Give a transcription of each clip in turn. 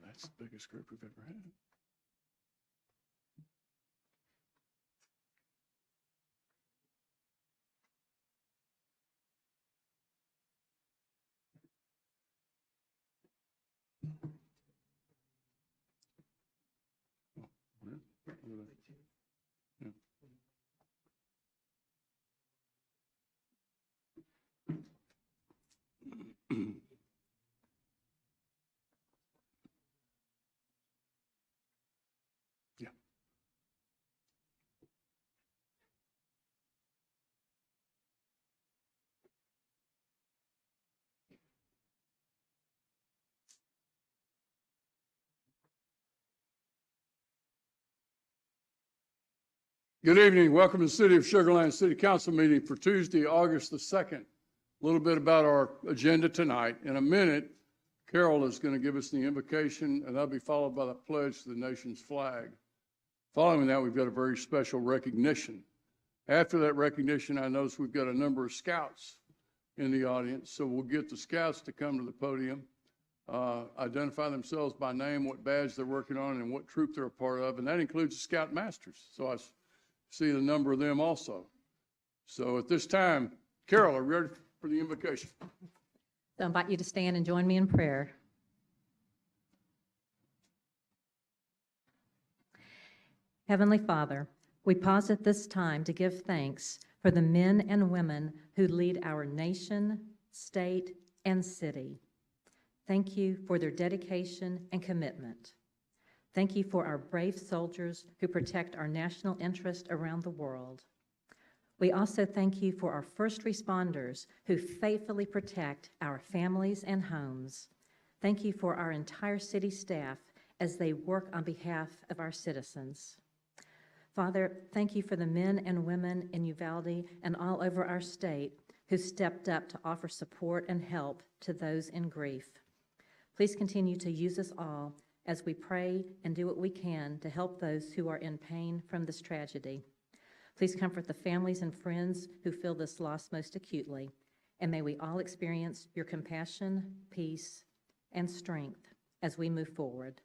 That's the biggest group we've ever had. Yeah. Good evening. Welcome to the City of Sugar Land City Council meeting for Tuesday, August the 2nd. A little bit about our agenda tonight. In a minute, Carol is going to give us the invocation, and that'll be followed by the pledge to the nation's flag. Following that, we've got a very special recognition. After that recognition, I notice we've got a number of scouts in the audience, so we'll get the scouts to come to the podium, identify themselves by name, what badge they're working on, and what troop they're a part of, and that includes the Scout Masters. So I see the number of them also. So at this time, Carol, are you ready for the invocation? So I invite you to stand and join me in prayer. Heavenly Father, we pause at this time to give thanks for the men and women who lead our nation, state, and city. Thank you for their dedication and commitment. Thank you for our brave soldiers who protect our national interest around the world. We also thank you for our first responders who faithfully protect our families and homes. Thank you for our entire city staff as they work on behalf of our citizens. Father, thank you for the men and women in Uvalde and all over our state who stepped up to offer support and help to those in grief. Please continue to use us all as we pray and do what we can to help those who are in pain from this tragedy. Please comfort the families and friends who feel this loss most acutely, and may we all experience your compassion, peace, and strength as we move forward.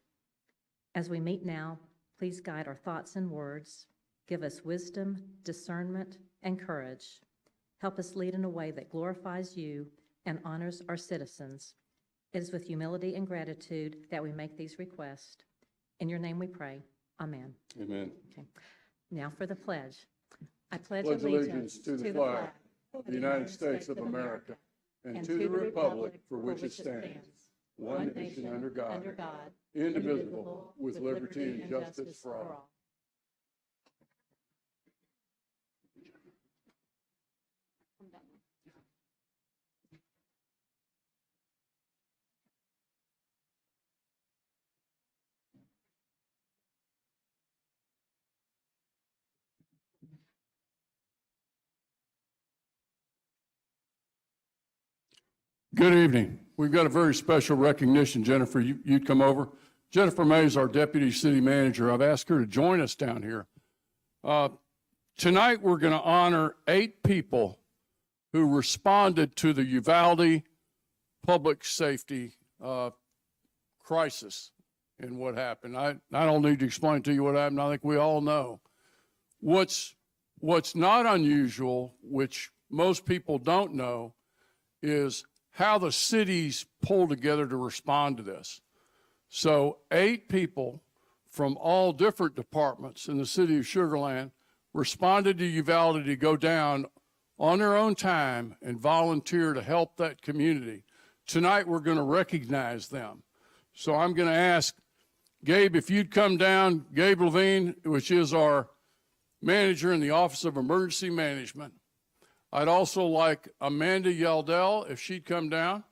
As we meet now, please guide our thoughts and words. Give us wisdom, discernment, and courage. Help us lead in a way that glorifies you and honors our citizens. It is with humility and gratitude that we make these requests. In your name we pray. Amen. Amen. Okay. Now for the pledge. I pledge Allegiance to the flag of the United States of America and to the republic for which it stands, one nation under God, indivisible, with liberty and justice for all. Good evening. We've got a very special recognition. Jennifer, you'd come over. Jennifer May is our deputy city manager. I've asked her to join us down here. Tonight, we're going to honor 8 people who responded to the Uvalde public safety crisis and what happened. I don't need to explain to you what happened. I think we all know. What's not unusual, which most people don't know, is how the cities pull together to respond to this. So 8 people from all different departments in the city of Sugar Land responded to Uvalde to go down on their own time and volunteer to help that community. Tonight we're going to recognize them. So I'm going to ask Gabe if you'd come down, Gabe Levine, which is our manager in the Office of Emergency Management. I'd also like Amanda Yeldell, if she'd come down,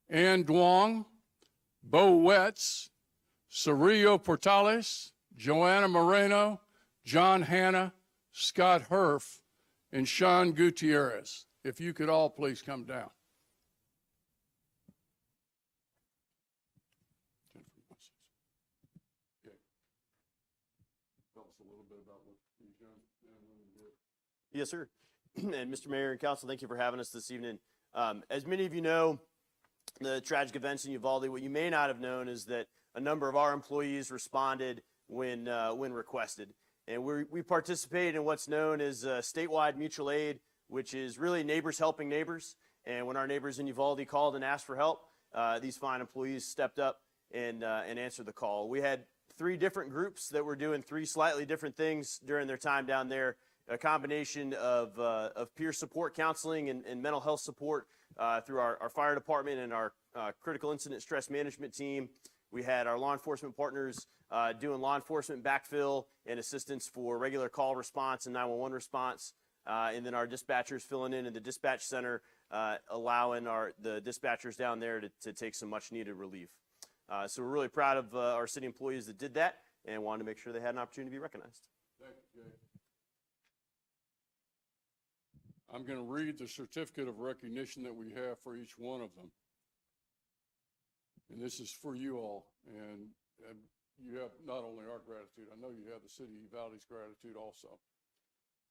Ann Duong, Bo Wetz, Cirillo Portales, Joanna Moreno, John Hanna, Scott Herf, and Sean Gutierrez. if you could all please come down. Tell us a little bit about what these young women did. Yes, sir. And Mr. Mayor and Council, thank you for having us this evening. As many of you know, the tragic events in Uvalde, what you may not have known is that a number of our employees responded when requested. And we participated in what's known as statewide mutual aid, which is really neighbors helping neighbors. And when our neighbors in Uvalde called and asked for help, these fine employees stepped up and answered the call. We had 3 different groups that were doing 3 slightly different things during their time down there. A combination of peer support counseling and mental health support through our fire department and our critical incident stress management team. We had our law enforcement partners doing law enforcement backfill and assistance for regular call response and 911 response. And then our dispatchers filling in the dispatch center, allowing the dispatchers down there to take some much needed relief. So we're really proud of our city employees that did that and wanted to make sure they had an opportunity to be recognized. Thank you, Jay. I'm going to read the certificate of recognition that we have for each one of them. And this is for you all. And you have not only our gratitude, I know you have the city of Uvalde's gratitude also.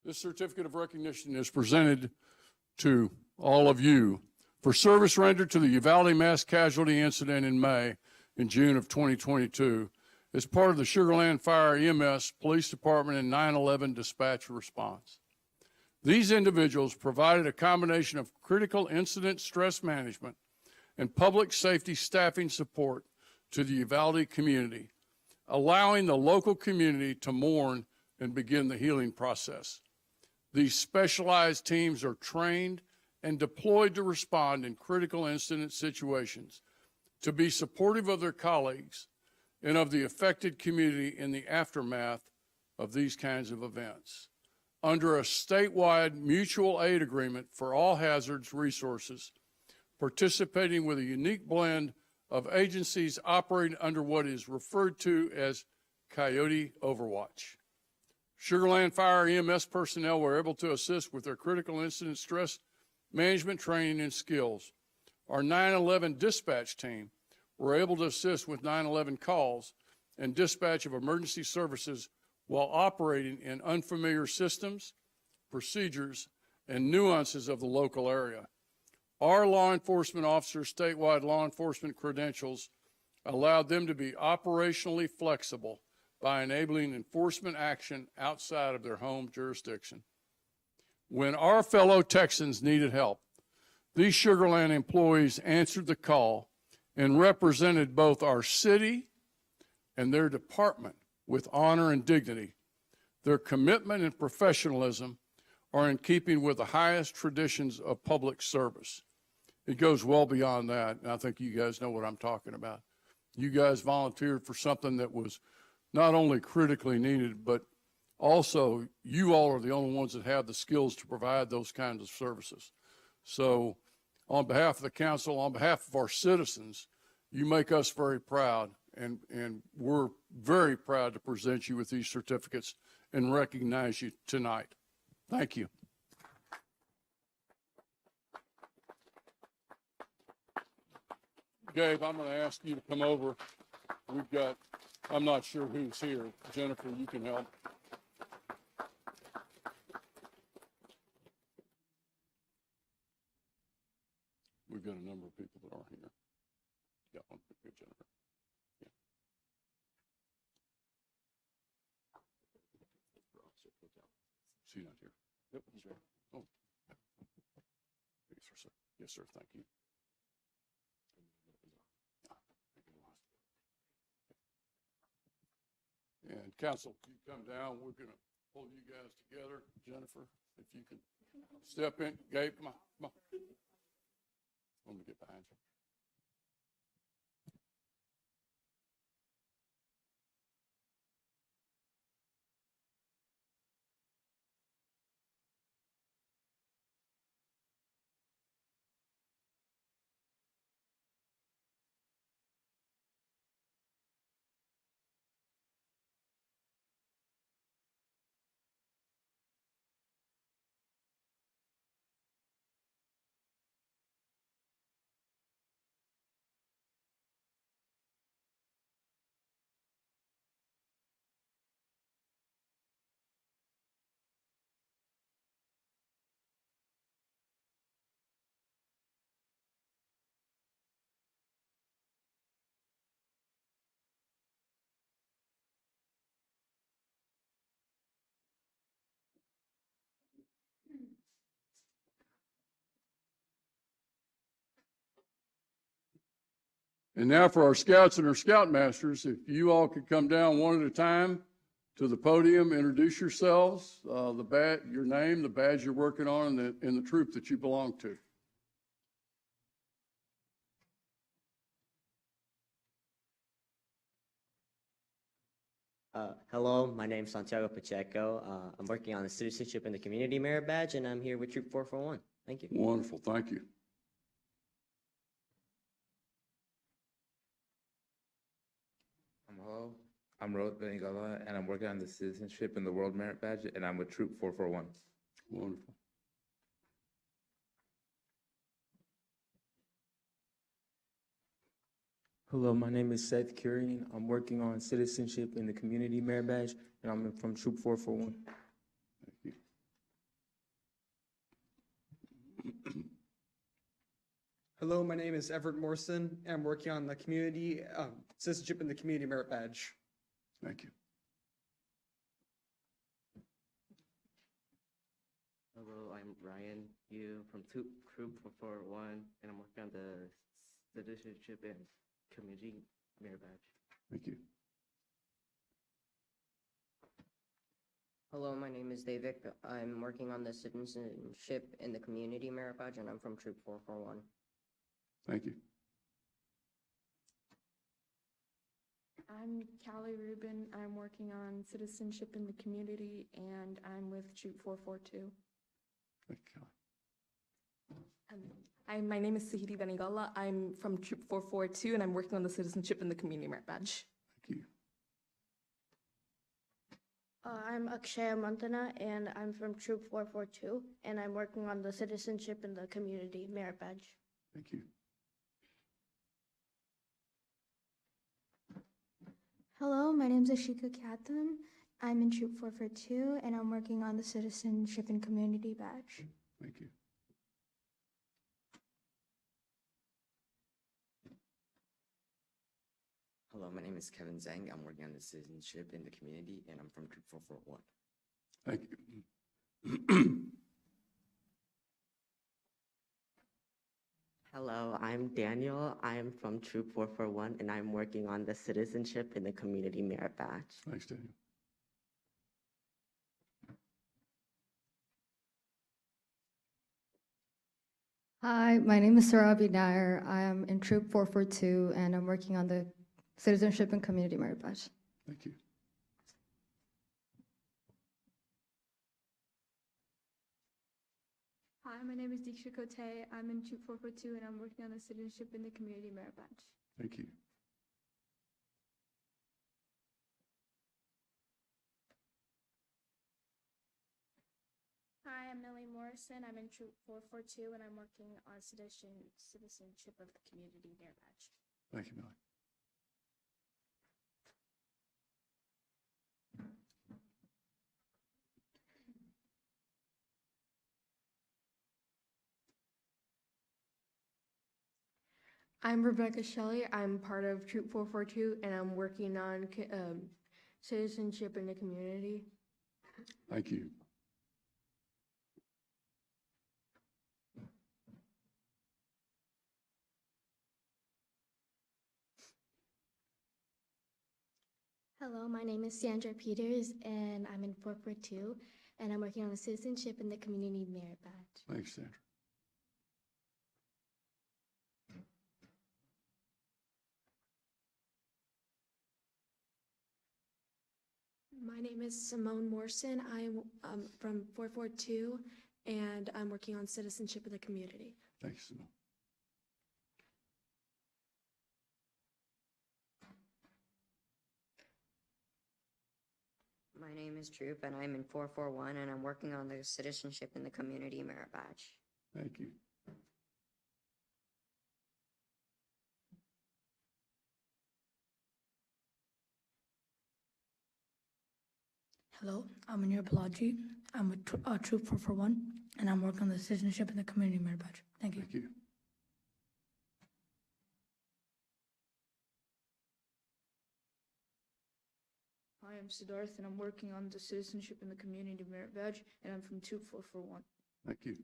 This certificate of recognition is presented to all of you for service rendered to the Uvalde mass casualty incident in June of 2022 as part of the Sugar Land Fire EMS Police Department and 911 dispatch response. These individuals provided a combination of critical incident stress management and public safety staffing support to the Uvalde community, allowing the local community to mourn and begin the healing process. These specialized teams are trained and deployed to respond in critical incident situations, to be supportive of their colleagues and of the affected community in the aftermath of these kinds of events. Under a statewide mutual aid agreement for all hazards resources, participating with a unique blend of agencies operating under what is referred to as Coyote Overwatch. Sugar Land Fire EMS personnel were able to assist with their critical incident stress management training and skills. Our 911 dispatch team were able to assist with 911 calls and dispatch of emergency services while operating in unfamiliar systems, procedures, and nuances of the local area. Our law enforcement officers' statewide law enforcement credentials allowed them to be operationally flexible by enabling enforcement action outside of their home jurisdiction. When our fellow Texans needed help, these Sugar Land employees answered the call and represented both our city and their department with honor and dignity. Their commitment and professionalism are in keeping with the highest traditions of public service. It goes well beyond that, and I think you guys know what I'm talking about. You guys volunteered for something that was not only critically needed, but also you all are the only ones that have the skills to provide those kinds of services. So on behalf of the council, on behalf of our citizens, you make us very proud, and we're very proud to present you with these certificates and recognize you tonight. Thank you. Gabe, I'm going to ask you to come over. We've got, I'm not sure who's here. Jennifer, you can help. We've got a number of people that aren't here. Got one. Good, Jennifer. Yeah. She's not here. Yep, he's right. Oh. Yes, sir. Yes, sir. Thank you. And council, you come down. We're going to pull you guys together. Jennifer, if you can step in. Gabe, come on. Come on. Let me get behind you. And now for our scouts and our scoutmasters, if you all could come down one at a time to the podium, introduce yourselves, your name, the badge you're working on, and the troop that you belong to. Hello, my name is Santiago Pacheco. I'm working on the Citizenship and the Community Merit Badge, and I'm here with Troop 441. Thank you. Wonderful, thank you. Hello, I'm Rose Benigala, and I'm working on the Citizenship and the World Merit Badge, and I'm with Troop 441. Wonderful. Hello, my name is Seth Curian. I'm working on Citizenship in the Community Merit Badge, and I'm from Troop 441. Thank you. Hello, my name is Everett Morrison, and I'm working on the community citizenship and the community merit badge. Thank you. Hello, I'm Ryan Yu from Troop 441, and I'm working on the Citizenship and Community Merit Badge. Thank you. Hello, my name is David. I'm working on the Citizenship in the Community Merit Badge, and I'm from Troop 441. Thank you. I'm Callie Rubin. I'm working on Citizenship in the Community, and I'm with Troop 442. Thank you. My name is Sahidi Benigala. I'm from Troop 442, and I'm working on the Citizenship in the Community Merit Badge. Thank you. I'm Akshaya Mantana, and I'm from Troop 442, and I'm working on the Citizenship in the Community Merit Badge. Thank you. Hello, my name is Ashika Katham. I'm in Troop 442, and I'm working on the Citizenship and Community Badge. Thank you. Hello, my name is Kevin Zhang. I'm working on the Citizenship in the Community, and I'm from Troop 441. Thank you. Hello, I'm Daniel. I'm from Troop 441, and I'm working on the Citizenship in the Community Merit Badge. Thanks, Daniel. Hi, my name is Sarabi Nair. I am in Troop 442, and I'm working on the Citizenship and Community Merit Badge. Thank you. Hi, my name is Diksha Kote. I'm in Troop 442, and I'm working on the Citizenship in the Community Merit Badge. Thank you. Hi, I'm Millie Morrison. I'm in Troop 442, and I'm working on Citizenship of the Community Merit Badge. Thank you, Millie. I'm Rebecca Shelley. I'm part of Troop 442, and I'm working on Citizenship in the Community. Thank you. Hello, my name is Sandra Peters, and I'm in 442, and I'm working on the Citizenship in the Community Merit Badge. Thanks, Sandra. My name is Simone Morrison. I'm from 442, and I'm working on Citizenship in the Community. Thanks, Simone. My name is Troop, and I'm in 441, and I'm working on the Citizenship in the Community Merit Badge. Thank you. Hello, I'm Anir Balaji. I'm with Troop 441, and I'm working on the Citizenship and the Community Merit Badge. Thank you. Thank you. Hi, I'm Siddharth, and I'm working on the Citizenship in the Community Merit Badge, and I'm from Troop 441. Thank you.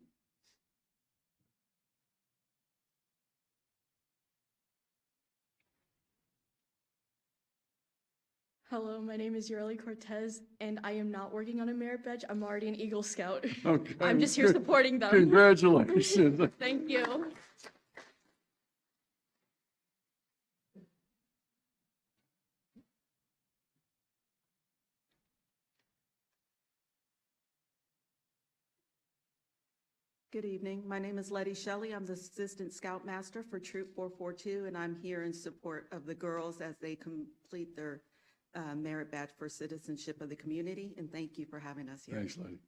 Hello, my name is Yoreli Cortez, and I am not working on a merit badge. I'm already an Eagle Scout. Okay. I'm just here Good. supporting them. Congratulations. Thank you. Good evening. My name is Letty Shelley. I'm the Assistant Scoutmaster for Troop 442, and I'm here in support of the girls as they complete their merit badge for citizenship of the community. And thank you for having us here. Thanks, lady.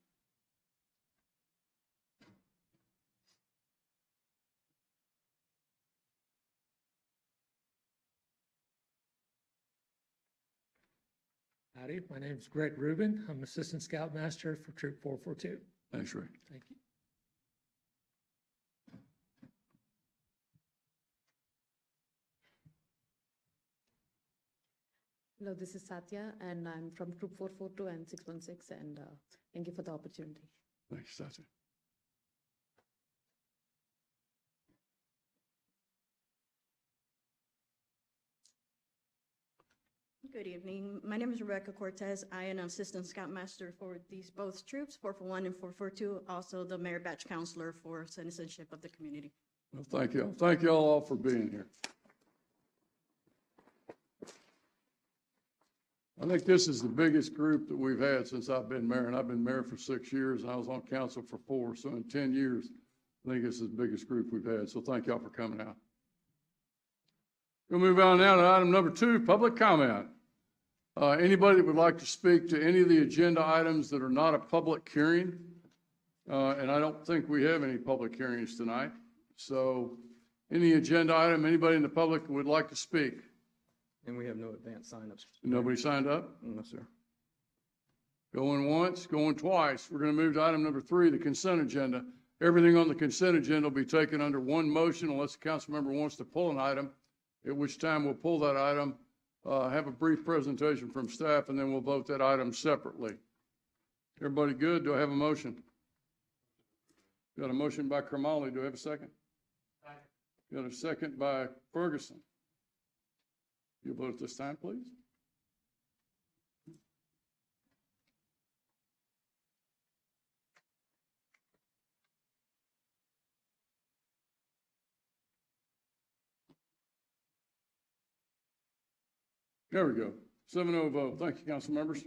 Howdy, my name is Greg Rubin. I'm Assistant Scoutmaster for Troop 442. Thanks, Rick. Thank you. Hello, this is Satya, and I'm from Troop 442 and 616, and thank you for the opportunity. Thanks, Satya. Good evening. My name is Rebecca Cortez. I am an Assistant Scoutmaster for these both troops, 441 and 442, also the Merit Badge Counselor for Citizenship of the Community. Well, thank you. Thank you all for being here. I think this is the biggest group that we've had since I've been mayor, and I've been mayor for 6 years, and I was on council for 4, so in 10 years, I think this is the biggest group we've had, so thank y'all for coming out. We'll move on now to item number 2, public comment. Anybody that would like to speak to any of the agenda items that are not a public hearing, and I don't think we have any public hearings tonight, so any agenda item, anybody in the public would like to speak? And we have no advance signups. Nobody signed up? No, sir. Going once, going twice. We're going to move to item number 3, the consent agenda. Everything on the consent agenda will be taken under one motion unless the council member wants to pull an item, at which time we'll pull that item, have a brief presentation from staff, and then we'll vote that item separately. Everybody good? Do I have a motion? Got a motion by Kermali. Do I have a second? Got a second by Ferguson. You vote at this time, please. There we go. 7-0 vote. Thank you, council members.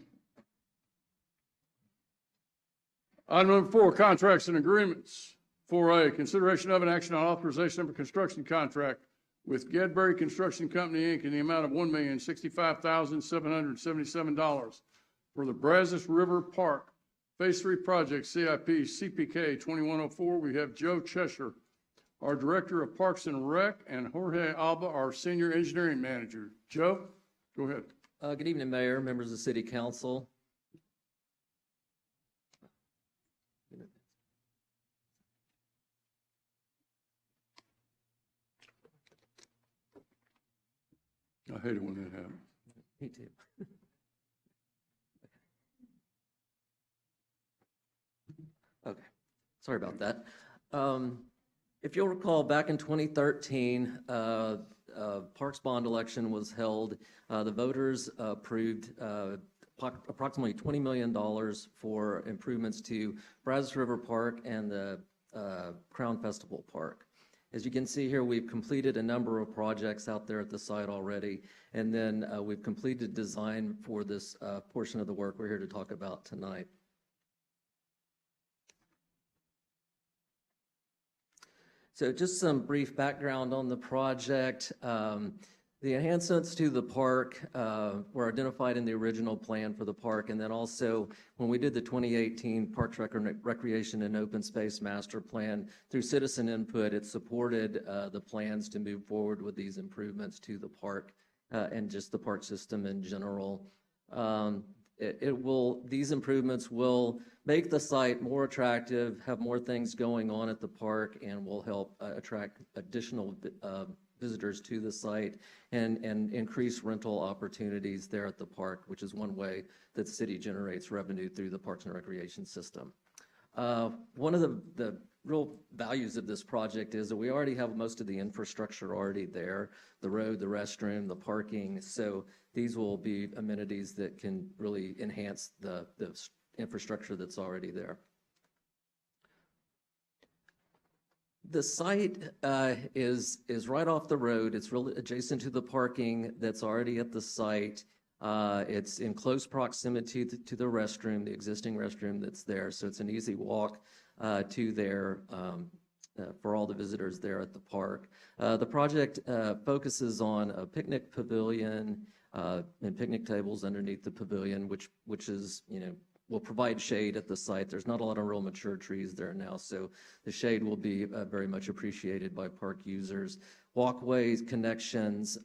Item number 4, contracts and agreements. 4A, consideration of an action on authorization of a construction contract with Gadberry Construction Company, Inc. in the amount of $1,065,777 for the Brazos River Park Phase 3 project, CIP CPK 2104. We have Joe Cheshire, our Director of Parks and Rec, and Jorge Alba, our Senior Engineering Manager. Joe, go ahead. Good evening, Mayor, members of the City Council. I hate it when that happens. Me too. Okay, sorry about that. If you'll recall, back in 2013, Parks bond election was held. The voters approved approximately $20 million for improvements to Brazos River Park and the Crown Festival Park. As you can see here, we've completed a number of projects out there at the site already, and then we've completed design for this portion of the work we're here to talk about tonight. So just some brief background on the project. The enhancements to the park were identified in the original plan for the park, and then also when we did the 2018 Parks Recreation and Open Space Master Plan, through citizen input, it supported the plans to move forward with these improvements to the park and just the park system in general. These improvements will make the site more attractive, have more things going on at the park, and will help attract additional visitors to the site and increase rental opportunities there at the park, which is one way that the city generates revenue through the Parks and Recreation system. One of the real values of this project is that we already have most of the infrastructure already there, the road, the restroom, the parking. So these will be amenities that can really enhance the infrastructure that's already there. The site is right off the road. It's really adjacent to the parking that's already at the site. It's in close proximity to the restroom, the existing restroom that's there. So it's an easy walk to there for all the visitors there at the park. The project focuses on a picnic pavilion and picnic tables underneath the pavilion, which is, will provide shade at the site. There's not a lot of real mature trees there now, so the shade will be very much appreciated by park users. Walkways, connections,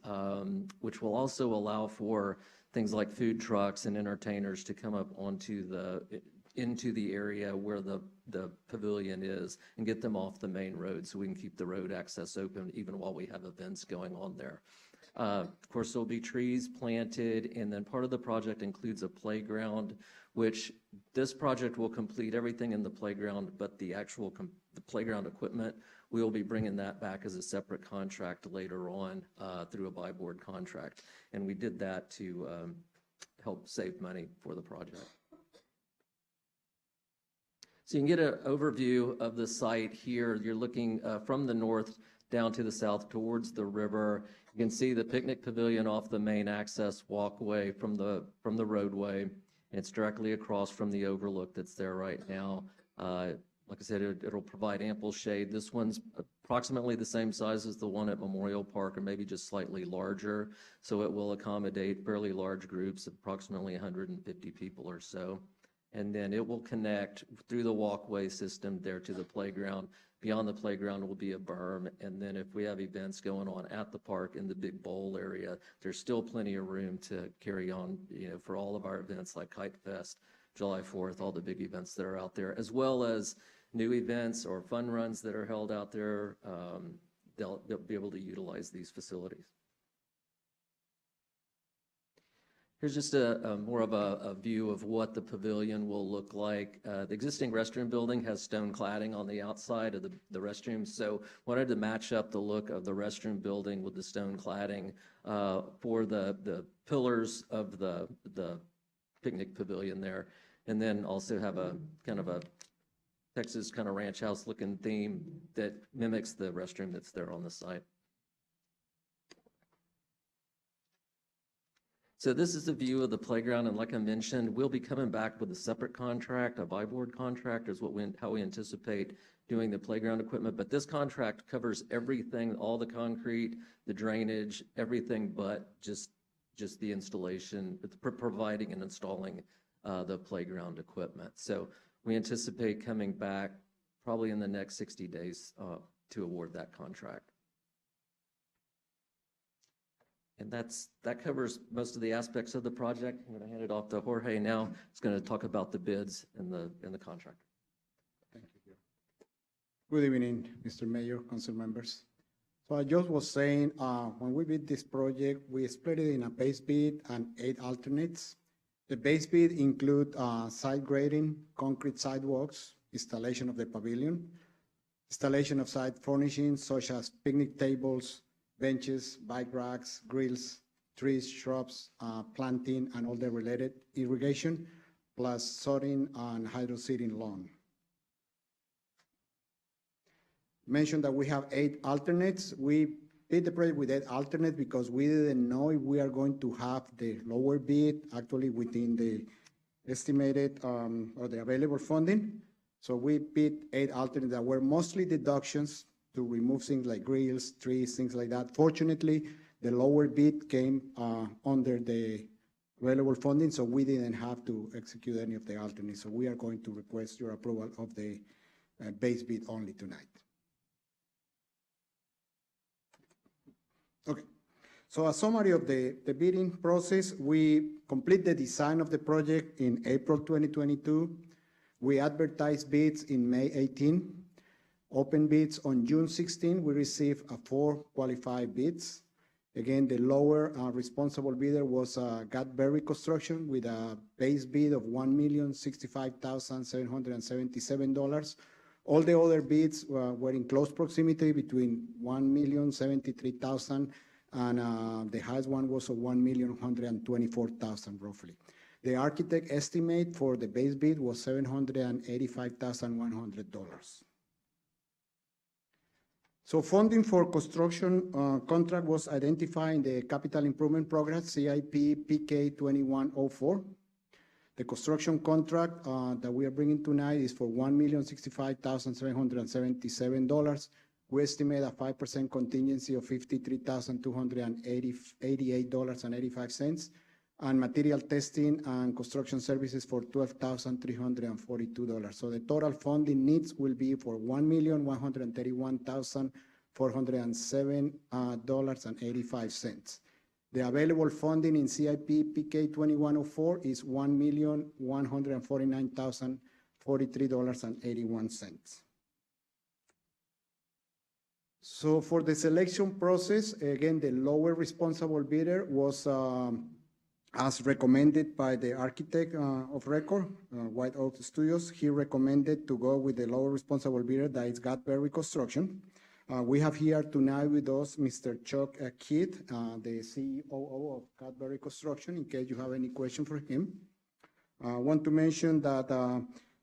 which will also allow for things like food trucks and entertainers to come up into the area where the pavilion is and get them off the main road so we can keep the road access open even while we have events going on there. Of course, there'll be trees planted, and then part of the project includes a playground, which this project will complete everything in the playground, but the actual the playground equipment, we will be bringing that back as a separate contract later on through a buy board contract. And we did that to help save money for the project. So you can get an overview of the site here. You're looking from the north down to the south towards the river. You can see the picnic pavilion off the main access walkway from the roadway. It's directly across from the overlook that's there right now. Like I said, it'll provide ample shade. This one's approximately the same size as the one at Memorial Park, or maybe just slightly larger. So it will accommodate fairly large groups, approximately 150 people or so. And then it will connect through the walkway system there to the playground. Beyond the playground will be a berm. And then if we have events going on at the park in the big bowl area, there's still plenty of room to carry on, for all of our events like Kite Fest, July 4th, all the big events that are out there, as well as new events or fun runs that are held out there. They'll be able to utilize these facilities. Here's just a more of a view of what the pavilion will look like. The existing restroom building has stone cladding on the outside of the restrooms, so wanted to match up the look of the restroom building with the stone cladding for the pillars of the picnic pavilion there, and then also have a kind of a Texas kind of ranch house looking theme that mimics the restroom that's there on the site. So this is a view of the playground, and like I mentioned, we'll be coming back with a separate contract, a buy board contract is how we anticipate doing the playground equipment. But this contract covers everything, all the concrete, the drainage, everything but just the installation, providing and installing the playground equipment. So we anticipate coming back probably in the next 60 days to award that contract. And that covers most of the aspects of the project. I'm going to hand it off to Jorge now. He's going to talk about the bids and the contract. Thank you. Good evening, Mr. Mayor, council members. So I just was saying, when we bid this project, we split it in a base bid and 8 alternates. The base bid include site grading, concrete sidewalks, installation of the pavilion, installation of site furnishings such as picnic tables, benches, bike racks, grills, trees, shrubs, planting, and all the related irrigation, plus sodding and hydro-seeding lawn. Mentioned that we have 8 alternates. We bid the project with 8 alternates because we didn't know if we are going to have the lower bid actually within the estimated or the available funding. So we bid 8 alternates that were mostly deductions to remove things like grills, trees, things like that. Fortunately, the lower bid came under the available funding, so we didn't have to execute any of the alternates. So we are going to request your approval of the base bid only tonight. Okay, so a summary of the bidding process. We complete the design of the project in April 2022. We advertised bids in May 18. Open bids on June 16, we received 4 qualified bids. Again, the lower responsible bidder was Gadberry Construction with a base bid of $1,065,777, All the other bids were in close proximity between $1,073,000 and the highest one was $1,124,000 roughly. The architect estimate for the base bid was $785,100. So funding for construction contract was identified in the Capital Improvement Program, CIP PK 2104. The construction contract that we are bringing tonight is for $1,065,777. We estimate a 5% contingency of $53,288.85, and material testing and construction services for $12,342. So the total funding needs will be for $1,131,407.85. The available funding in CIP PK 2104 is $1,149,043.81. So for the selection process, again, the lower responsible bidder was as recommended by the architect of record, White Oak Studios. He recommended to go with the lower responsible bidder, that is Gadberry Construction. We have here tonight with us Mr. Chuck Kidd, the COO of Gadberry Construction, in case you have any question for him. I want to mention that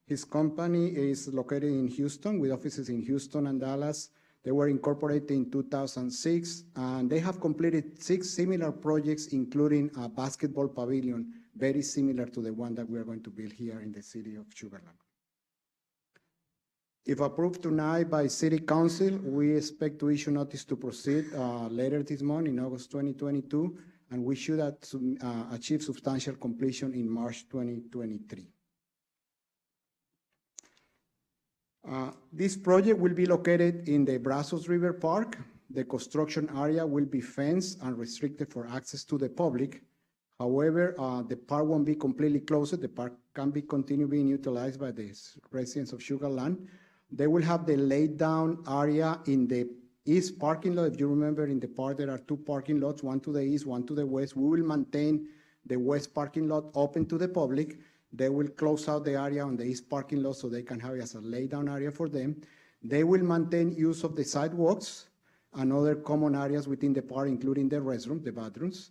his company is located in Houston, with offices in Houston and Dallas. They were incorporated in 2006, and they have completed 6 similar projects, including a basketball pavilion, very similar to the one that we are going to build here in the city of Sugar Land. If approved tonight by City Council, we expect to issue notice to proceed later this month in August 2022, and we should achieve substantial completion in March 2023. This project will be located in the Brazos River Park. The construction area will be fenced and restricted for access to the public. However, the park won't be completely closed. The park can be continue being utilized by the residents of Sugar Land. They will have the laid down area in the east parking lot. If you remember, in the park there are 2 parking lots, one to the east, one to the west. We will maintain the west parking lot open to the public. They will close out the area on the east parking lot so they can have it as a lay down area for them. They will maintain use of the sidewalks and other common areas within the park, including the restroom, the bathrooms.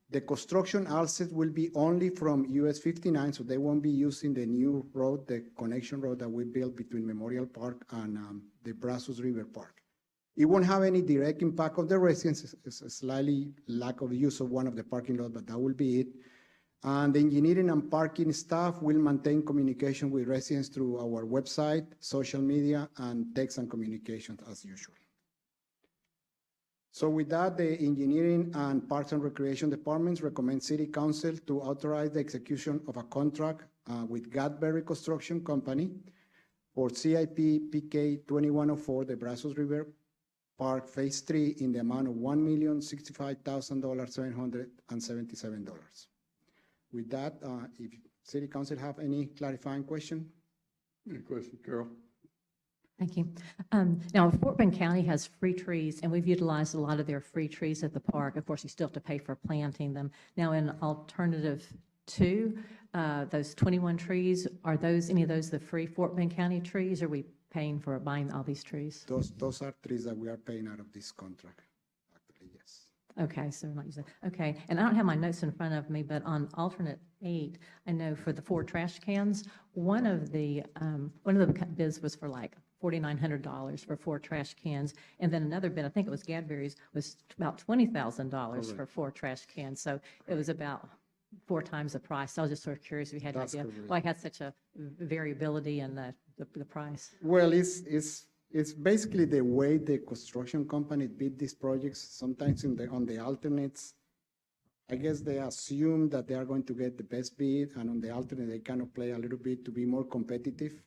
The construction access will be only from US 59, so they won't be using the new road, the connection road that we built between Memorial Park and the Brazos River Park. It won't have any direct impact on the residents. It's a slightly lack of use of one of the parking lots, but that will be it. And the engineering and parking staff will maintain communication with residents through our website, social media, and text and communications as usual. So with that, the Engineering and Parks and Recreation Departments recommend City Council to authorize the execution of a contract with Gadberry Construction Company for CIP PK 2104, the Brazos River Park Phase 3, in the amount of $1,065,777. With that, if City Council have any clarifying question? Any questions, Carol? Thank you. Now, Fort Bend County has free trees, and we've utilized a lot of their free trees at the park. Of course, you still have to pay for planting them. Now, in Alternative 2, those 21 trees, are those, any of those the free Fort Bend County trees, or are we paying for buying all these trees? Those are trees that we are paying out of this contract, actually, yes. Okay, so we're not using, okay. And I don't have my notes in front of me, but on alternate 8, I know for the 4 trash cans, one of the bids was for like $4,900 for 4 trash cans, and then another bid, I think it was Gadberry's, was about $20,000 for 4 trash cans. So it was about 4 times the price. So I was just sort of curious if you had an idea why it had such a variability in the price. Well, it's basically the way the construction company bid these projects. Sometimes on the alternates, I guess they assume that they are going to get the best bid, and on the alternate, they kind of play a little bit to be more competitive.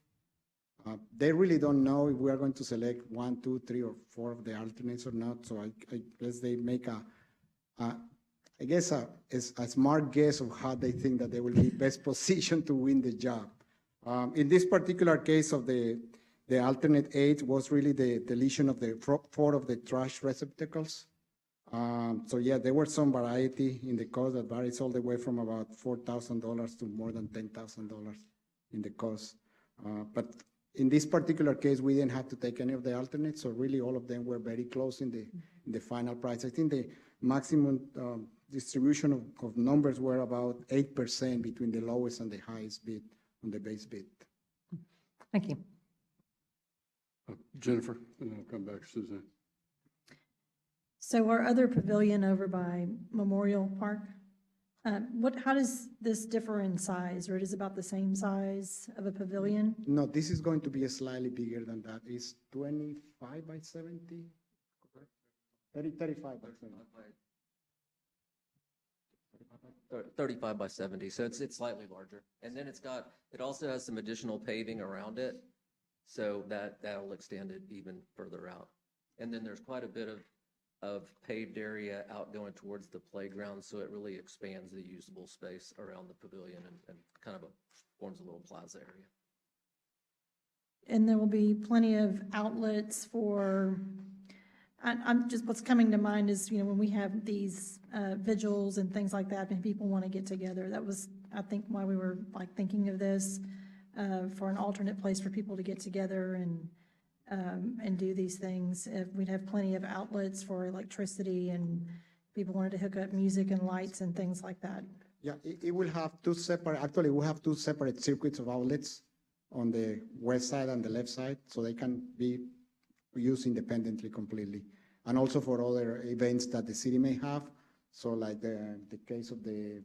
They really don't know if we are going to select 1, 2, 3, or 4 of the alternates or not. So I guess they make a smart guess of how they think that they will be best positioned to win the job. In this particular case of the alternate 8 was really the deletion of the 4 of the trash receptacles. So yeah, there were some variety in the cost that varies all the way from about $4,000 to more than $10,000 in the cost. But in this particular case, we didn't have to take any of the alternates, so really all of them were very close in the final price. I think the maximum distribution of numbers were about 8% between the lowest and the highest bid on the base bid. Thank you. Jennifer, and then I'll come back to Suzanne. So our other pavilion over by Memorial Park, how does this differ in size, or it is about the same size of a pavilion? No, this is going to be slightly bigger than that. It's 25 by 70, 35 by 70. 35 by 70, so it's slightly larger. And then it also has some additional paving around it, so that'll extend it even further out. And then there's quite a bit of paved area out going towards the playground, so it really expands the usable space around the pavilion and kind of forms a little plaza area. And there will be plenty of outlets for, I'm just, what's coming to mind is, when we have these vigils and things like that, and people want to get together, that was, I think, why we were thinking of this, for an alternate place for people to get together and do these things. We'd have plenty of outlets for electricity, and people wanted to hook up music and lights and things like that. Yeah, it will have actually we'll have two separate circuits of outlets on the west side and the left side, so they can be used independently completely. And also for other events that the city may have, so like the case of the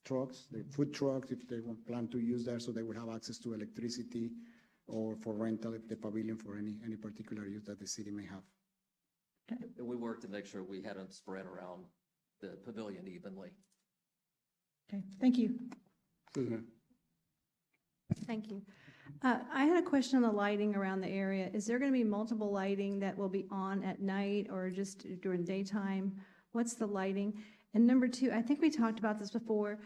trucks, the food trucks, if they plan to use there, so they would have access to electricity, or for rental, if the pavilion for any particular use that the city may have. And we worked to make sure we had them spread around the pavilion evenly. Okay, thank you. Suzanne. Thank you. I had a question on the lighting around the area. Is there going to be multiple lighting that will be on at night or just during daytime? What's the lighting? And number two, I think we talked about this before.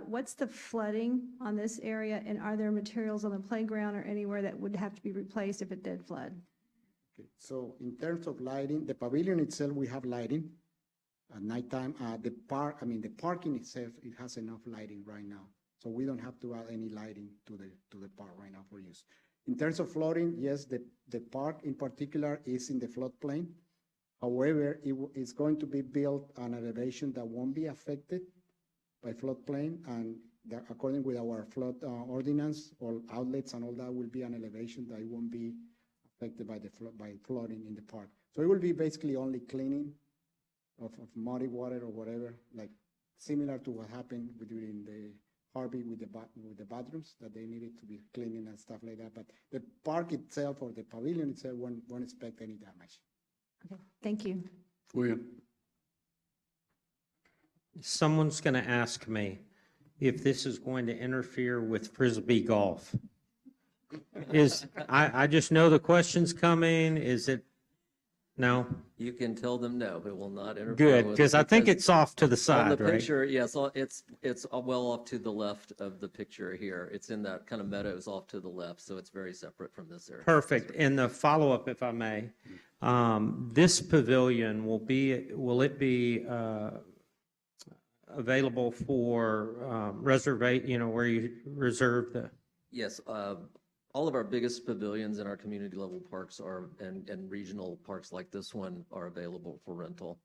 What's the flooding on this area, and are there materials on the playground or anywhere that would have to be replaced if it did flood? Okay, so in terms of lighting, the pavilion itself, we have lighting at nighttime. The parking itself, it has enough lighting right now. So we don't have to add any lighting to the park right now for use. In terms of flooding, yes, the park in particular is in the floodplain. However, it's going to be built on an elevation that won't be affected by floodplain, and according with our flood ordinance, all outlets and all that will be an elevation that it won't be affected by flooding in the park. So it will be basically only cleaning of muddy water or whatever, like similar to what happened during the Harvey with the bathrooms, that they needed to be cleaning and stuff like that. But the park itself or the pavilion itself won't expect any damage. Okay, thank you. William. Someone's going to ask me if this is going to interfere with Frisbee golf. I just know the question's coming. Is it? No? You can tell them no, it will not interfere. Good, with because I think it's off to the side, on the right? picture, yes, it's well off to the left of the picture here. It's in that kind of meadows off to the left, so it's very separate from this area. Perfect. And the follow-up, if I may, this pavilion will it be available for reservation, where you reserve the? Yes, all of our biggest pavilions in our community level parks and regional parks like this one are available for rental.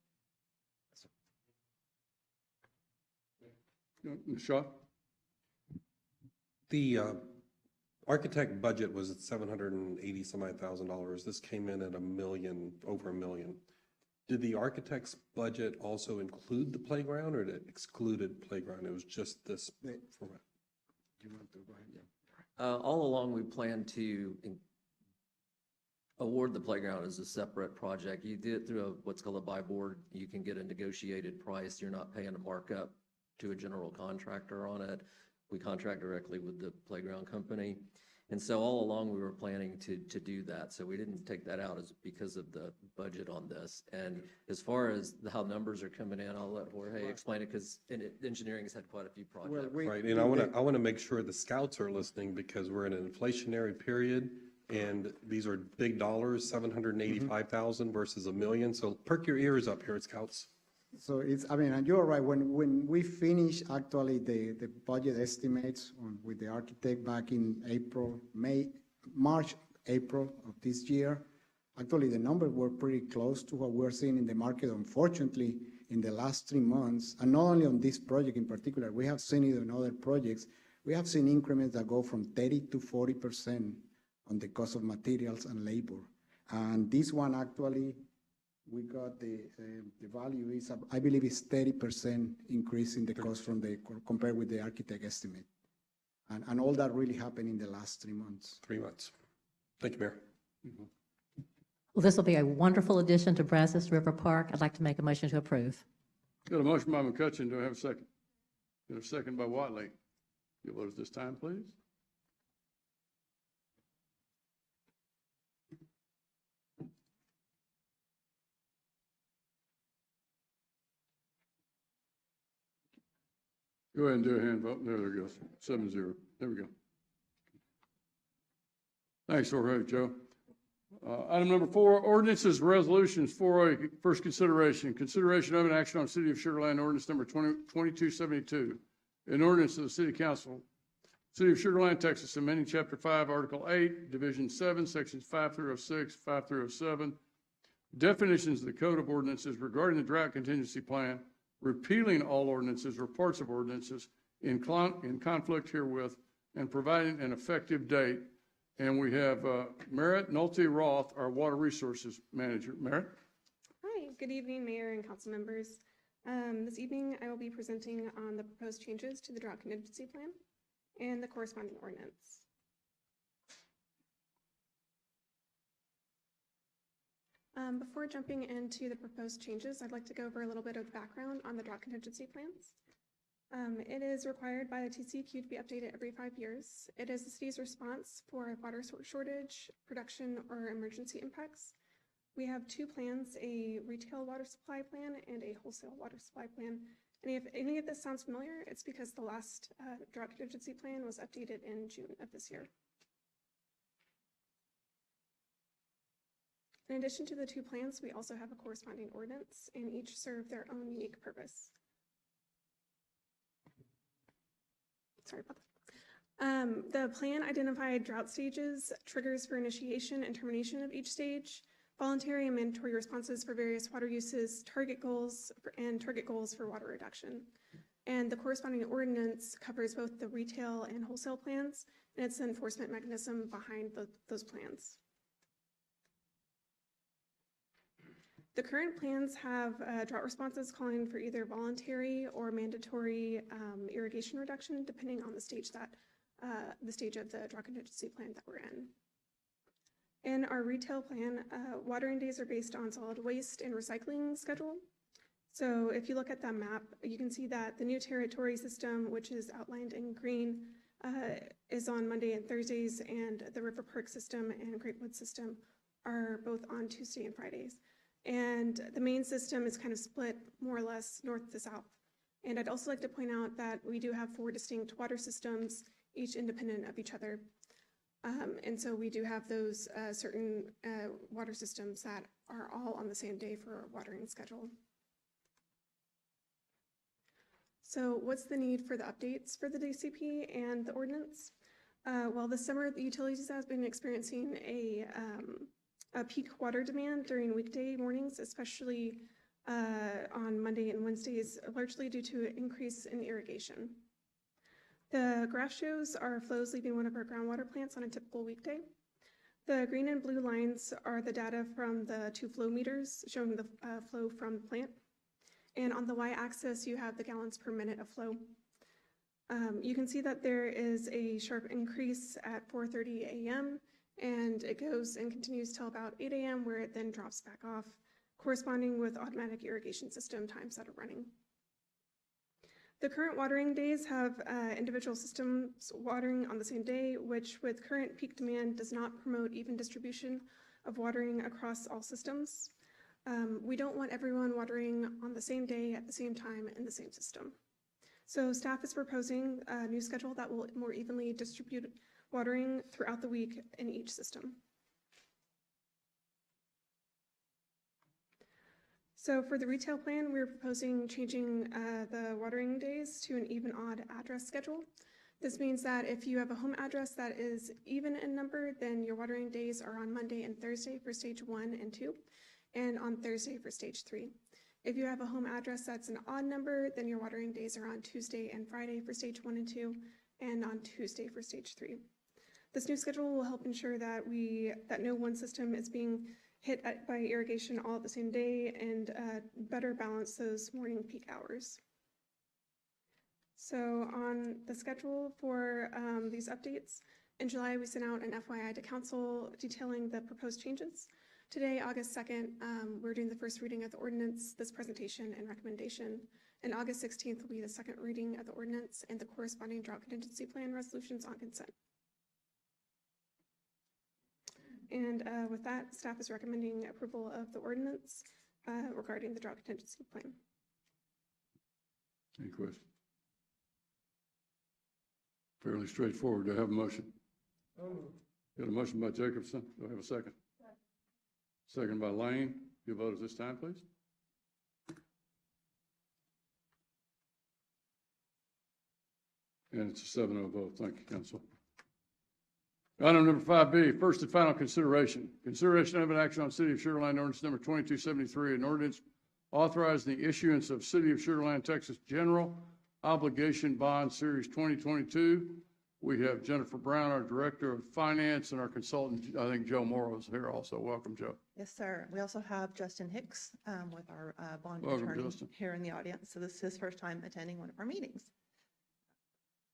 Shaw? The architect budget was at $780,000. This came in at over $1 million. Did the architect's budget also include the playground, or did it excluded playground? It was just this format. Do you want to go ahead? Yeah. All along, we plan to award the playground as a separate project. You did it through what's called a buy board. You can get a negotiated price. You're not paying a markup to a general contractor on it. We contract directly with the playground company. And so all along, we were planning to do that. So we didn't take that out because of the budget on this. And as far as how numbers are coming in, I'll let Jorge explain it, because engineering has had quite a few projects. Right, and I want to make sure the scouts are listening, because we're in an inflationary period, and these are big dollars, $785,000 versus $1 million. So perk your ears up here, scouts. So and you're right, when we finish actually the budget estimates with the architect back in May, March, April of this year. Actually, the numbers were pretty close to what we're seeing in the market. Unfortunately, in the last 3 months, and not only on this project in particular, we have seen it in other projects, we have seen increments that go from 30 to 40% on the cost of materials and labor. And this one actually, we got the value is, I believe it's 30% increase in the cost from compared with the architect estimate. And all that really happened in the last 3 months. 3 months. Thank you, Mayor. Well, this will be a wonderful addition to Brazos River Park. I'd like to make a motion to approve. Got a motion by McCutcheon. Do I have a second? Got a second by Watley. Your vote at this time, please. Go ahead and do a hand vote. There it goes. 7-0. There we go. Thanks, Jorge, Joe. Item number 4, ordinances, resolutions, 4A, first consideration. Consideration of an action on City of Sugar Land ordinance number 2272. An ordinance of the City Council, City of Sugar Land, Texas, amending Chapter 5, Article 8, Division 7, Sections 5 through 06, 5 through 07, definitions of the Code of Ordinances regarding the drought contingency plan, repealing all ordinances or parts of ordinances in conflict herewith, and providing an effective date. And we have Merritt Nolte Roth, our Water Resources Manager. Merritt? Hi, good evening, Mayor and council members. This evening, I will be presenting on the proposed changes to the drought contingency plan and the corresponding ordinance. Before jumping into the proposed changes, I'd like to go over a little bit of background on the drought contingency plans. It is required by the TCEQ to be updated every 5 years. It is the city's response for water shortage, production, or emergency impacts. We have 2 plans, a retail water supply plan and a wholesale water supply plan. And if any of this sounds familiar, it's because the last drought contingency plan was updated in June of this year. In addition to the 2 plans, we also have a corresponding ordinance, and each serve their own unique purpose. Sorry about that. The plan identified drought stages, triggers for initiation and termination of each stage, voluntary and mandatory responses for various water uses, target goals for water reduction. And the corresponding ordinance covers both the retail and wholesale plans, and it's the enforcement mechanism behind those plans. The current plans have drought responses calling for either voluntary or mandatory irrigation reduction, depending on the stage of the drought contingency plan that we're in. In our retail plan, watering days are based on solid waste and recycling schedule. So if you look at that map, you can see that the new territory system, which is outlined in green, is on Monday and Thursdays, and the River Park system and Greatwood system are both on Tuesday and Fridays. And the main system is kind of split more or less north to south. And I'd also like to point out that we do have 4 distinct water systems, each independent of each other. And so we do have those certain water systems that are all on the same day for our watering schedule. So what's the need for the updates for the DCP and the ordinance? Well, this summer, the utilities has been experiencing a peak water demand during weekday mornings, especially on Monday and Wednesdays, largely due to an increase in irrigation. The graph shows our flows leaving one of our groundwater plants on a typical weekday. The green and blue lines are the data from the 2 flow meters showing the flow from the plant. And on the y-axis, you have the gallons per minute of flow. You can see that there is a sharp increase at 4:30 a.m. and it goes and continues till about 8 a.m. where it then drops back off, corresponding with automatic irrigation system times that are running. The current watering days have individual systems watering on the same day, which with current peak demand does not promote even distribution of watering across all systems. We don't want everyone watering on the same day at the same time in the same system. So staff is proposing a new schedule that will more evenly distribute watering throughout the week in each system. So for the retail plan, we're proposing changing the watering days to an even odd address schedule. This means that if you have a home address that is even in number, then your watering days are on Monday and Thursday for stage 1 and 2, and on Thursday for stage 3. If you have a home address that's an odd number, then your watering days are on Tuesday and Friday for stage 1 and 2, and on Tuesday for stage 3. This new schedule will help ensure that no one system is being hit by irrigation all at the same day and better balance those morning peak hours. So on the schedule for these updates, in July we sent out an FYI to council detailing the proposed changes. Today, August 2nd, we're doing the first reading of the ordinance, this presentation and recommendation. And August 16th will be the second reading of the ordinance and the corresponding drought contingency plan resolutions on consent. And with that, staff is recommending approval of the ordinance regarding the drought contingency plan. Any questions? Fairly straightforward. Do I have a motion? Got a motion by Jacobson. Do I have a second? Second by Lane. Your vote at this time, please. And it's a 7-0 vote. Thank you, Council. Item number 5B, first and final consideration. Consideration of an action on City of Sugar Land ordinance number 2273, an ordinance authorizing the issuance of City of Sugar Land, Texas General Obligation Bond Series 2022. We have Jennifer Brown, our Director of Finance, and our consultant, I think Joe Morrow is here also. Welcome, Joe. Yes, sir. We also have Justin Hicks with our bond Welcome, attorney Justin. here in the audience. So this is his first time attending one of our meetings.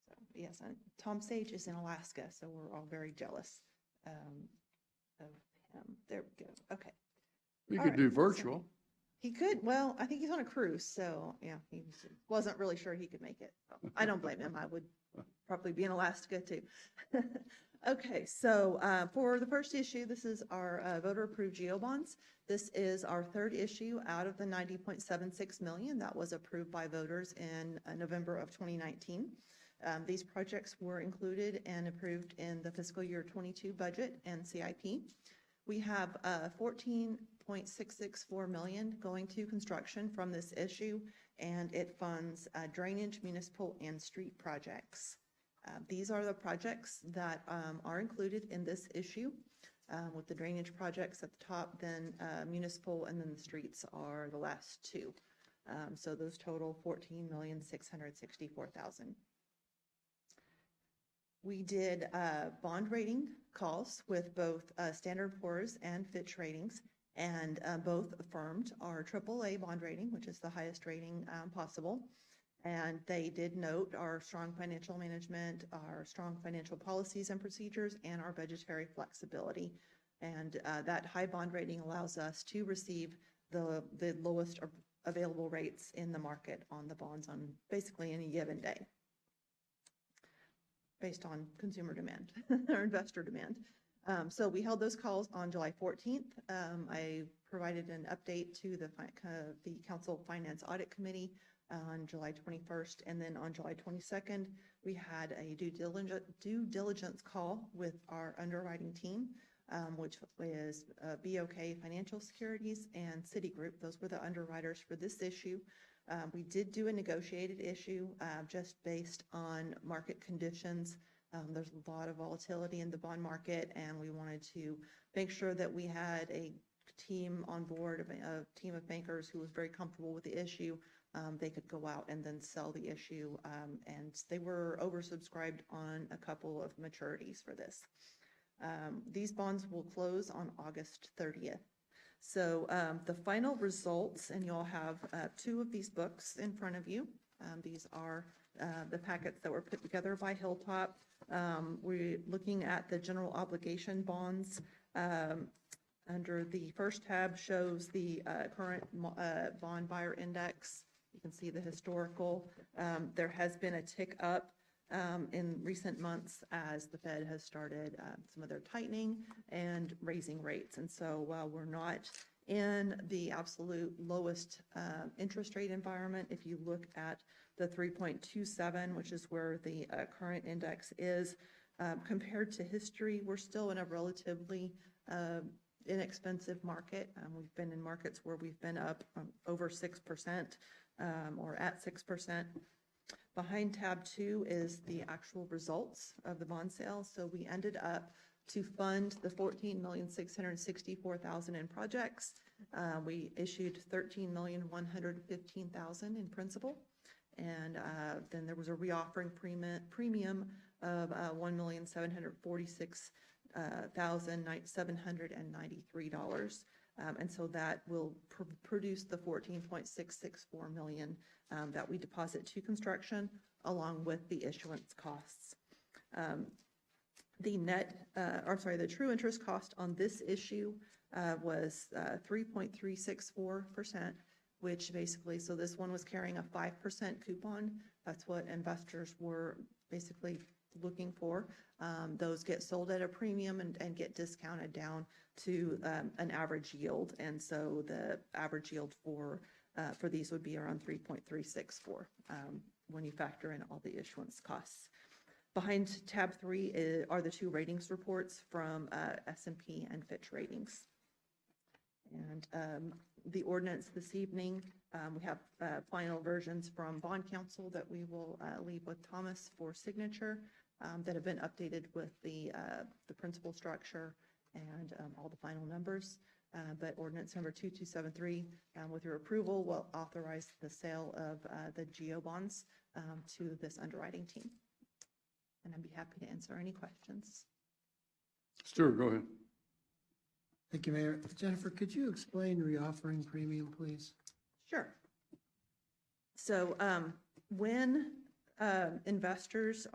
So yes, and Tom Sage is in Alaska, so we're all very jealous of him. There we go. Okay. We All could right. do virtual. He could. Well, I think he's on a cruise, so yeah, he wasn't really sure he could make it. I don't blame him. I would probably be in Alaska too. Okay, so for the first issue, this is our voter-approved GEO bonds. This is our third issue out of the 90.76 million that was approved by voters in November of 2019. These projects were included and approved in the fiscal year 22 budget and CIP. We have 14.664 million going to construction from this issue, and it funds drainage, municipal, and street projects. These are the projects that are included in this issue, with the drainage projects at the top, then municipal, and then the streets are the last two. So those total 14,664,000. We did bond rating calls with both Standard & Poor's and Fitch Ratings, and both affirmed our AAA bond rating, which is the highest rating possible. And they did note our strong financial management, our strong financial policies and procedures, and our budgetary flexibility. And that high bond rating allows us to receive the lowest available rates in the market on the bonds on basically any given day, based on consumer demand or investor demand. So we held those calls on July 14th. I provided an update to the Council Finance Audit Committee on July 21st, and then on July 22nd, we had a due diligence call with our underwriting team, which is BOK Financial Securities and Citigroup. Those were the underwriters for this issue. We did do a negotiated issue just based on market conditions. There's a lot of volatility in the bond market, and we wanted to make sure that we had a team on board, a team of bankers who was very comfortable with the issue. They could go out and then sell the issue, and they were oversubscribed on a couple of maturities for this. These bonds will close on August 30th. So the final results, and you'll have two of these books in front of you. These are the packets that were put together by Hilltop. We're looking at the general obligation bonds. Under the first tab shows the current bond buyer index. You can see the historical. There has been a tick up in recent months as the Fed has started some of their tightening and raising rates. And so while we're not in the absolute lowest interest rate environment, if you look at the 3.27, which is where the current index is, compared to history, we're still in a relatively inexpensive market. We've been in markets where we've been up over 6% or at 6%. Behind tab 2 is the actual results of the bond sale. So we ended up to fund the $14,664,000 in projects. We issued $13,115,000 in principal. And then there was a reoffering premium of $1,746,793. And so that will produce the $14.664 million that we deposit to construction along with the issuance costs. The true interest cost on this issue was 3.364%, which basically, so this one was carrying a 5% coupon. That's what investors were basically looking for. Those get sold at a premium and get discounted down to an average yield. And so the average yield for these would be around 3.364 when you factor in all the issuance costs. Behind tab 3 are the two ratings reports from S&P and Fitch Ratings. And the ordinance this evening, we have final versions from bond counsel that we will leave with Thomas for signature that have been updated with the principal structure and all the final numbers. But ordinance number 2273, with your approval, will authorize the sale of the GO bonds to this underwriting team. And I'd be happy to answer any questions. Stuart, go ahead. Thank you, Mayor. Jennifer, could you explain reoffering premium, please? Sure. So when investors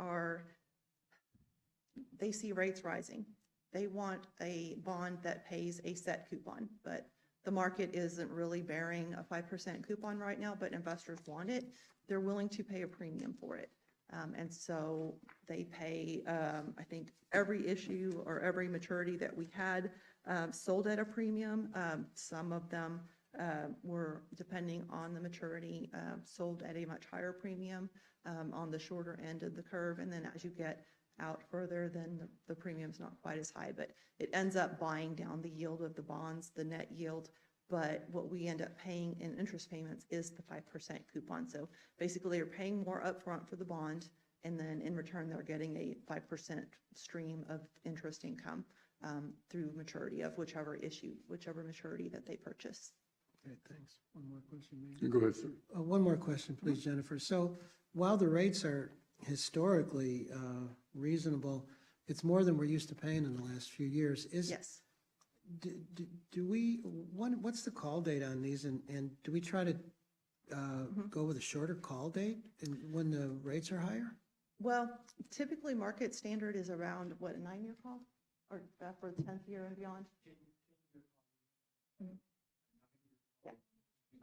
they see rates rising, they want a bond that pays a set coupon, but the market isn't really bearing a 5% coupon right now, but investors want it. They're willing to pay a premium for it. And so they pay, I think, every issue or every maturity that we had sold at a premium. Some of them were, depending on the maturity, sold at a much higher premium on the shorter end of the curve. And then as you get out further, then the premium's not quite as high, but it ends up buying down the yield of the bonds, the net yield. But what we end up paying in interest payments is the 5% coupon. So basically, you're paying more upfront for the bond, and then in return, they're getting a 5% stream of interest income through maturity of whichever maturity that they purchase. Okay, thanks. One more question, Mayor. Go ahead, sir. One more question, please, Jennifer. So while the rates are historically reasonable, it's more than we're used to paying in the last few years. Yes. What's the call date on these, and do we try to go with a shorter call date when the rates are higher? Well, typically market standard is around, what, a 9-year call? Or for the 10th year and beyond? Yeah.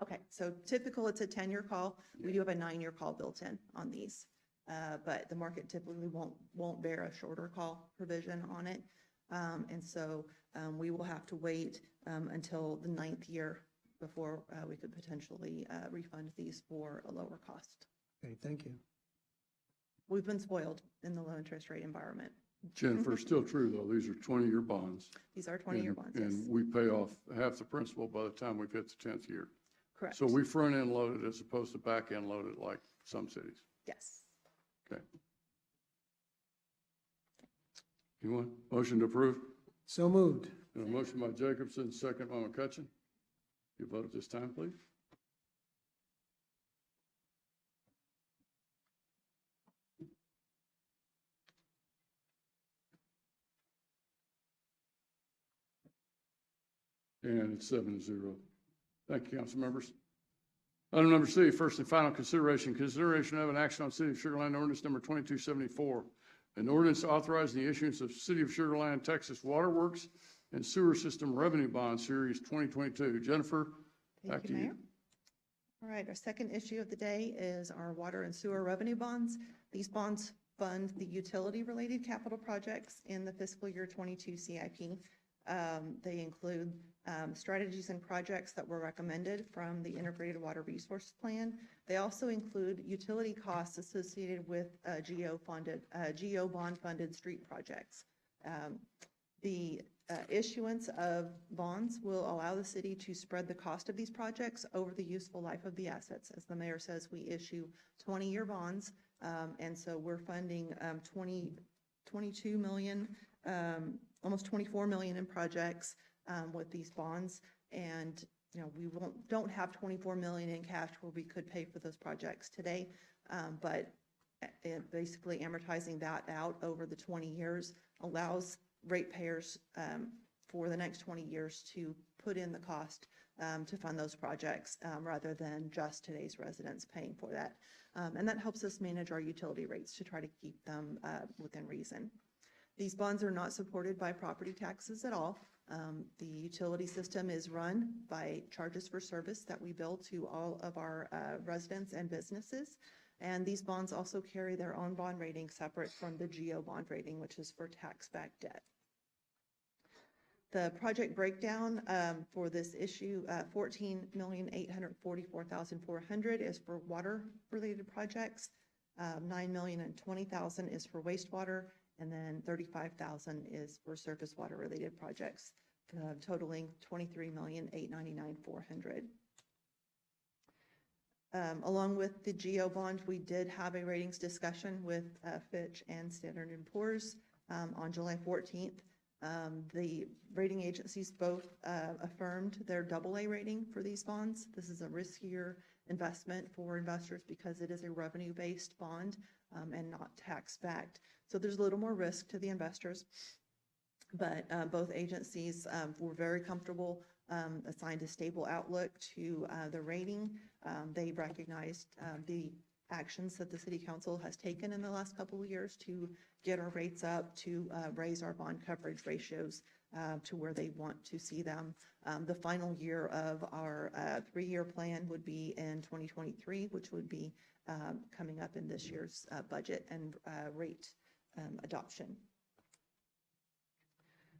Okay, so typical, it's a 10-year call. We do have a 9-year call built in on these. But the market typically won't bear a shorter call provision on it. And so we will have to wait until the 9th year before we could potentially refund these for a lower cost. Okay, thank you. We've been spoiled in the low interest rate environment. Jennifer, still true, though. These are 20-year bonds. These are 20-year bonds, yes. And we pay off half the principal by the time we've hit the 10th year. Correct. So we front-end load it as opposed to back-end load it like some cities. Yes. Okay. Anyone? Motion to approve? So moved. And a motion by Jacobson, second by McCutcheon. You vote at this time, please. And it's 7-0. Thank you, council members. Item number C, first and final consideration of an action on City of Sugar Land ordinance number 2274. An ordinance authorizing the issuance of City of Sugar Land, Texas Waterworks and Sewer System Revenue Bond Series 2022. Jennifer, back to you. All right, our second issue of the day is our water and sewer revenue bonds. These bonds fund the utility-related capital projects in the fiscal year 22 CIP. They include strategies and projects that were recommended from the Integrated Water Resource Plan. They also include utility costs associated with GO bond-funded street projects. The issuance of bonds will allow the city to spread the cost of these projects over the useful life of the assets. As the mayor says, we issue 20-year bonds, And so we're funding 22 million, almost 24 million in projects with these bonds. And, you know, we don't have 24 million in cash where we could pay for those projects today. But basically amortizing that out over the 20 years allows ratepayers for the next 20 years to put in the cost to fund those projects rather than just today's residents paying for that. And that helps us manage our utility rates to try to keep them within reason. These bonds are not supported by property taxes at all. The utility system is run by charges for service that we bill to all of our residents and businesses. And these bonds also carry their own bond rating separate from the GO bond rating, which is for tax-backed debt. The project breakdown for this issue, $14,844,400 is for water-related projects, $9,020,000 is for wastewater, and then $35,000 is for surface water-related projects, totaling $23,899,400. Along with the GO bond, we did have a ratings discussion with Fitch and Standard & Poor's on July 14th. The rating agencies both affirmed their AA rating for these bonds. This is a riskier investment for investors because it is a revenue-based bond and not tax-backed. So there's a little more risk to the investors, but both agencies were very comfortable, assigned a stable outlook to the rating. They recognized the actions that the City Council has taken in the last couple of years to get our rates up, to raise our bond coverage ratios to where they want to see them. The final year of our 3-year plan would be in 2023, which would be coming up in this year's budget and rate adoption.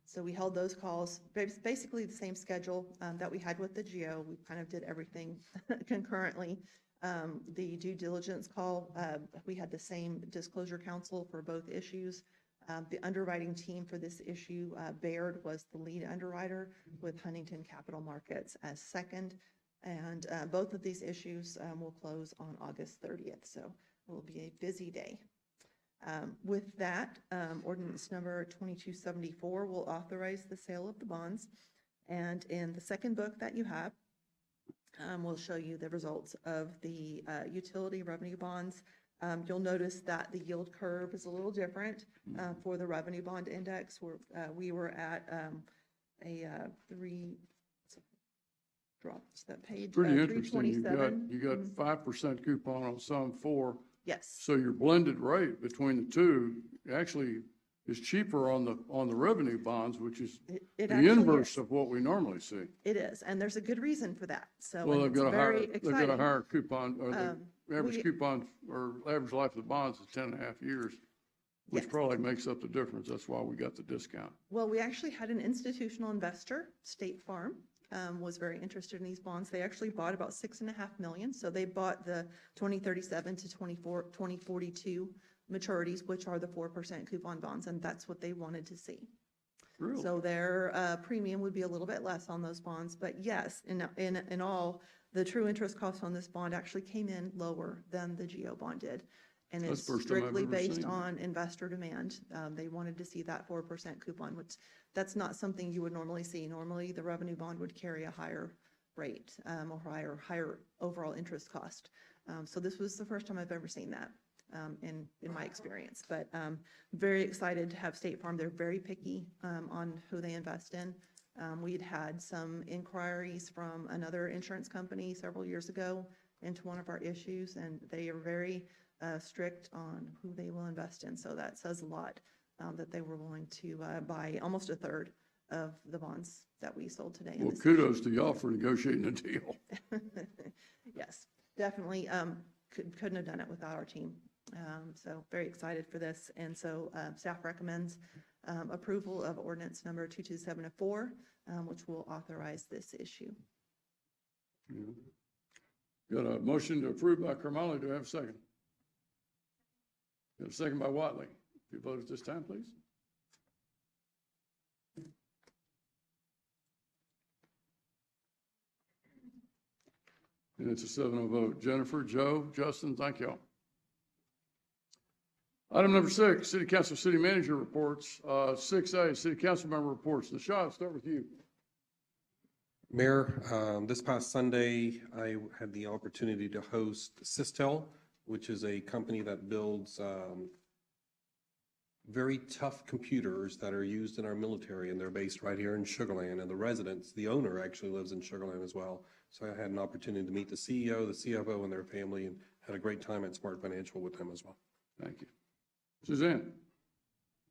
So we held those calls, basically the same schedule that we had with the GO. We kind of did everything concurrently. The due diligence call, we had the same disclosure counsel for both issues. The underwriting team for this issue, Baird was the lead underwriter with Huntington Capital Markets as second. And both of these issues will close on August 30th. So it will be a busy day. With that, ordinance number 2274 will authorize the sale of the bonds. And in the second book that you have, we'll show you the results of the utility revenue bonds. You'll notice that the yield curve is a little different for the revenue bond index. We were at a drops that page. Pretty interesting. You got 327. 5% coupon on some 4. Yes. So your blended rate between the two actually is cheaper on the revenue bonds, which is It the actually inverse is. of what we normally see. It is, and there's a good reason for that. So Well, and it's very they've got a exciting. higher coupon, or the average we- coupon or average life of the bonds is 10.5 years, which Yes. probably makes up the difference. That's why we got the discount. Well, we actually had an institutional investor, State Farm, was very interested in these bonds. They actually bought about 6.5 million. So they bought the 2037 to 2042 maturities, which are the 4% coupon bonds, and that's what they wanted to see. Really? So their premium would be a little bit less on those bonds, but yes, in all, the true interest cost on this bond actually came in lower than the GO bond did. And That's it's the first time I've strictly ever based seen that. on investor demand. They wanted to see that 4% coupon, which that's not something you would normally see. Normally, the revenue bond would carry a higher rate or higher overall interest cost. So this was the first time I've ever seen that in my experience. But very excited to have State Farm. They're very picky on who they invest in. We'd had some inquiries from another insurance company several years ago into one of our issues, and they are very strict on who they will invest in. So that says a lot that they were willing to buy almost a third of the bonds that we sold today. in Well, this kudos to y'all for negotiating a deal. Yes, definitely couldn't have done it without our team. So very excited for this. And so staff recommends approval of ordinance number 2274, which will authorize this issue. Got a motion to approve by Carmali. Do I have a second? Got a second by Watley. If you vote at this time, please. And it's a 7-0 vote. Jennifer, Joe, Justin, thank y'all. Item number 6, City Council City Manager reports. 6A, City Council Member reports. Nashad, I'll start with you. Mayor, this past Sunday, I had the opportunity to host Sistel, which is a company that builds very tough computers that are used in our military, and they're based right here in Sugar Land. And the residents, the owner actually lives in Sugar Land as well. So I had an opportunity to meet the CEO, the CFO, and their family, and had a great time at Smart Financial with them as well. Thank you. Suzanne?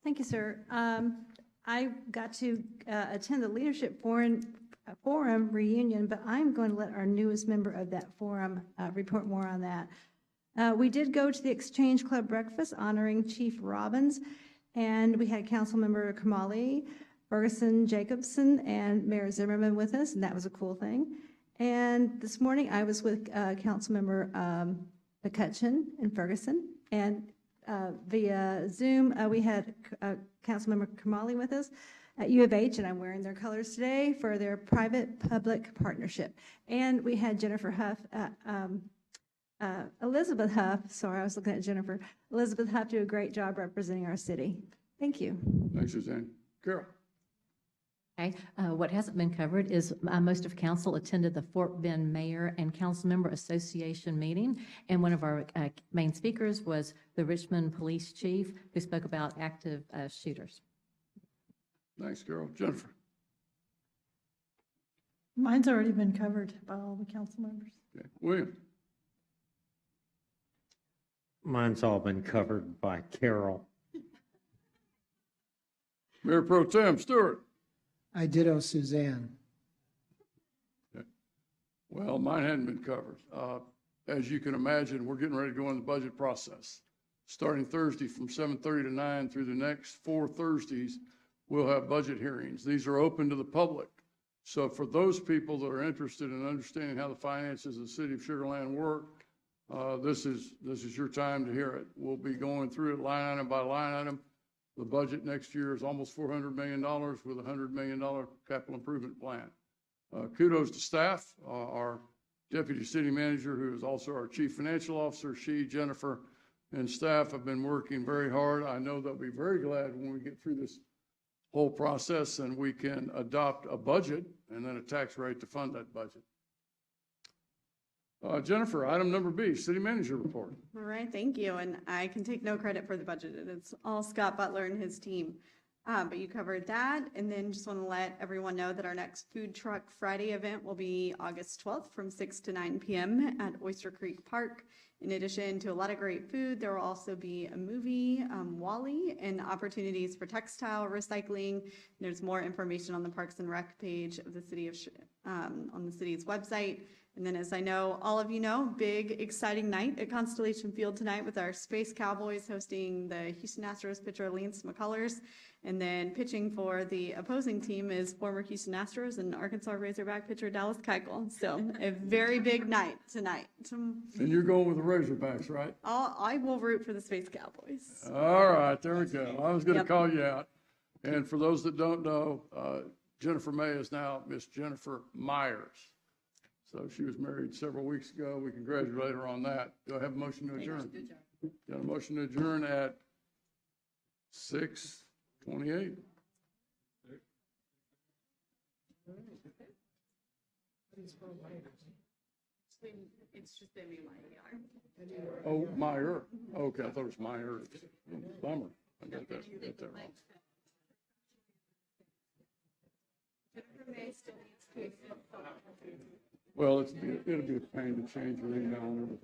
Thank you, sir. I got to attend the Leadership Forum reunion, but I'm going to let our newest member of that forum report more on that. We did go to the Exchange Club breakfast honoring Chief Robbins, and we had Councilmember Kamali, Ferguson Jacobson, and Mayor Zimmerman with us, and that was a cool thing. And this morning I was with Councilmember McCutcheon and Ferguson, and via Zoom we had Councilmember Kamali with us at U of H, and I'm wearing their colors today for their private-public partnership. And we had Jennifer Huff, Elizabeth Huff, sorry, I was looking at Jennifer. Elizabeth Huff do a great job representing our city. Thank you. Thanks, Suzanne. Carol? Okay, what hasn't been covered is most of council attended the Fort Bend Mayor and Council Member Association meeting, and one of our main speakers was the Richmond Police Chief, who spoke about active shooters. Thanks, Carol. Jennifer? Mine's already been covered by all the council members. Okay. William? Mine's all been covered by Carol. Mayor Pro Tem Stewart? I ditto Suzanne. Okay. Well, mine hadn't been covered. As you can imagine, we're getting ready to go in the budget process. Starting Thursday from 7:30 to 9 through the next 4 Thursdays, we'll have budget hearings. These are open to the public. So for those people that are interested in understanding how the finances of the city of Sugar Land work, this is your time to hear it. We'll be going through it line item by line item. The budget next year is almost $400 million with a $100 million capital improvement plan. Kudos to staff, our deputy city manager, who is also our chief financial officer. She, Jennifer, and staff have been working very hard. I know they'll be very glad when we get through this whole process and we can adopt a budget and then a tax rate to fund that budget. Jennifer, item number B, city manager report. All right, thank you. And I can take no credit for the budget. It's all Scott Butler and his team. But you covered that. And then just want to let everyone know that our next Food Truck Friday event will be August 12th from 6 to 9 p.m. at Oyster Creek Park. In addition to a lot of great food, there will also be a movie, WALL-E, and opportunities for textile recycling. There's more information on the Parks and Rec page of the city of on the city's website. And then, as I know, all of you know, big, exciting night at Constellation Field tonight with our Space Cowboys hosting the Houston Astros pitcher Lance McCullers. And then pitching for the opposing team is former Houston Astros and Arkansas Razorback pitcher Dallas Keuchel. So a very big night tonight. And you're going with the Razorbacks, right? I will root for the Space Cowboys. All right, there we go. I was going to call you out. And for those that don't know, Jennifer May is now Miss Jennifer Myers. So she was married several weeks ago. We congratulate her on that. Do I have a motion to adjourn? Got a motion to adjourn at 6:28. It's just M-E-Y-E-R. Oh, Meyer. Okay, I thought it was Meyer. Bummer. I got that wrong. Well, it'll be a pain to change your email and everything.